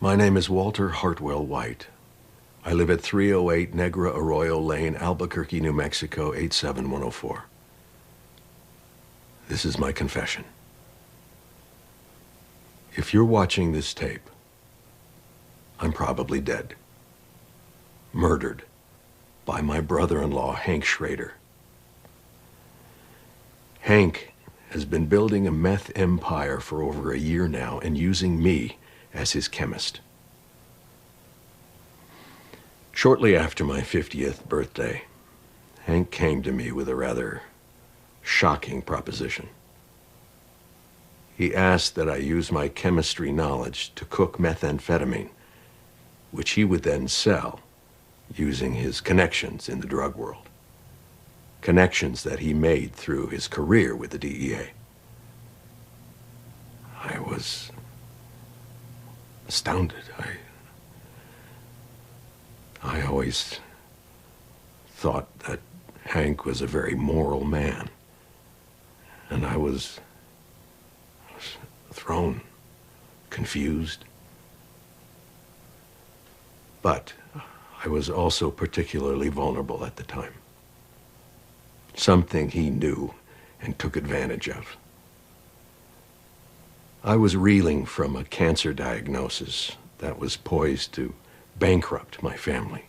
My name is Walter Hartwell White. I live at 308 Negra Arroyo Lane, Albuquerque, New Mexico, 87104. This is my confession. If you're watching this tape, I'm probably dead. Murdered by my brother-in-law, Hank Schrader. Hank has been building a meth empire for over a year now and using me as his chemist. Shortly after my 50th birthday, Hank came to me with a rather shocking proposition. He asked that I use my chemistry knowledge to cook methamphetamine, which he would then sell using his connections in the drug world. Connections that he made through his career with the DEA. I was astounded. I always thought that Hank was a very moral man, and I was thrown, confused. But I was also particularly vulnerable at the time. Something he knew and took advantage of. I was reeling from a cancer diagnosis that was poised to bankrupt my family.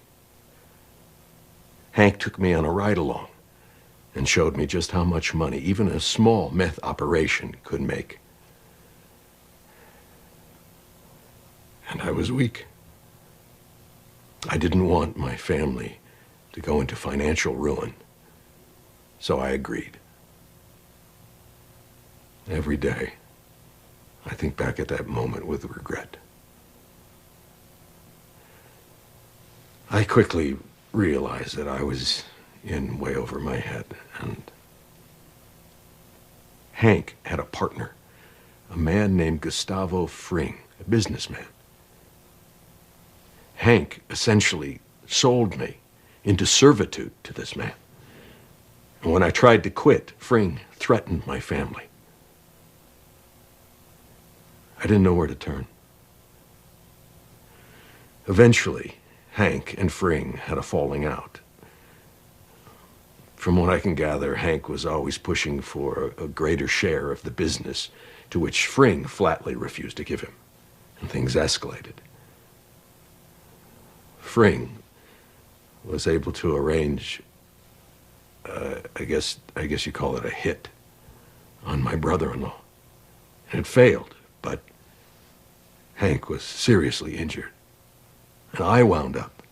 Hank took me on a ride-along and showed me just how much money even a small meth operation could make. And I was weak. I didn't want my family to go into financial ruin, so I agreed. Every day, I think back at that moment with regret. I quickly realized that I was in way over my head, and Hank had a partner, a man named Gustavo Fring, a businessman. Hank essentially sold me into servitude to this man. And when I tried to quit, Fring threatened my family. I didn't know where to turn. Eventually, Hank and Fring had a falling out. From what I can gather, Hank was always pushing for a greater share of the business, to which Fring flatly refused to give him, and things escalated. Fring was able to arrange, I guess you call it a hit, on my brother-in-law. And it failed, but Hank was seriously injured. And I wound up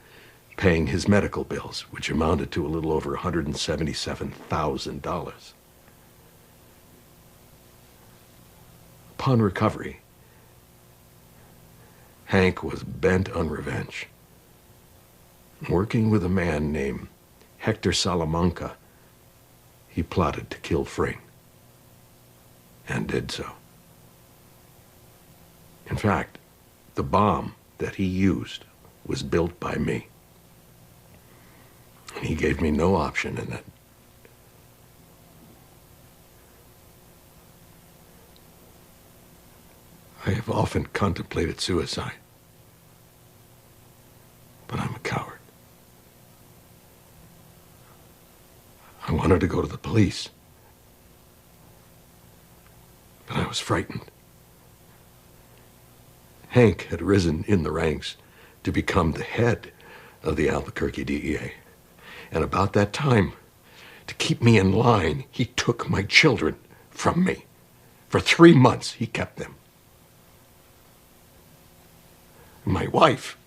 paying his medical bills, which amounted to a little over $177,000. Upon recovery, Hank was bent on revenge. Working with a man named Hector Salamanca, he plotted to kill Fring, and did so. In fact, the bomb that he used was built by me. And he gave me no option in it. I have often contemplated suicide, but I'm a coward. I wanted to go to the police, but I was frightened. Hank had risen in the ranks to become the head of the Albuquerque DEA. And about that time, to keep me in line, he took my children from me. For 3 months, he kept them. My wife,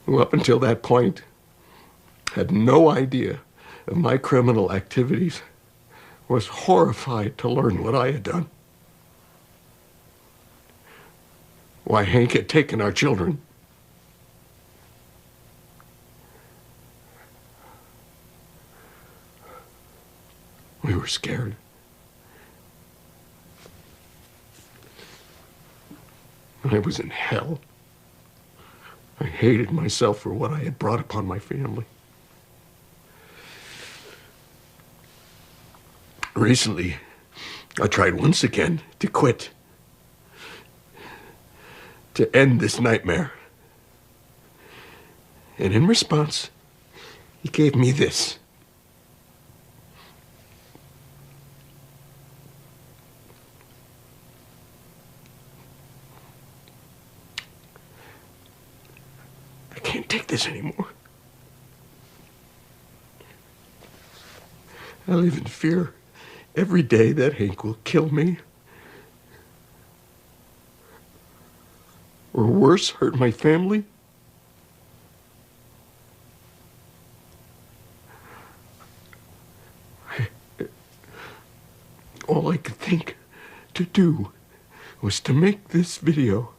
who up until that point had no idea of my criminal activities, was horrified to learn what I had done. Why Hank had taken our children. We were scared. I was in hell. I hated myself for what I had brought upon my family. Recently, I tried once again to quit, to end this nightmare. And in response, he gave me this. I can't take this anymore. I live in fear every day that Hank will kill me. Or worse, hurt my family. All I could think to do was to make this video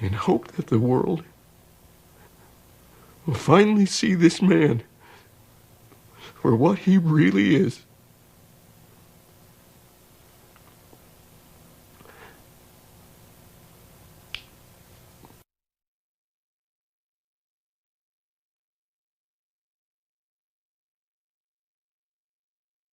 and hope that the world will finally see this man for what he really is.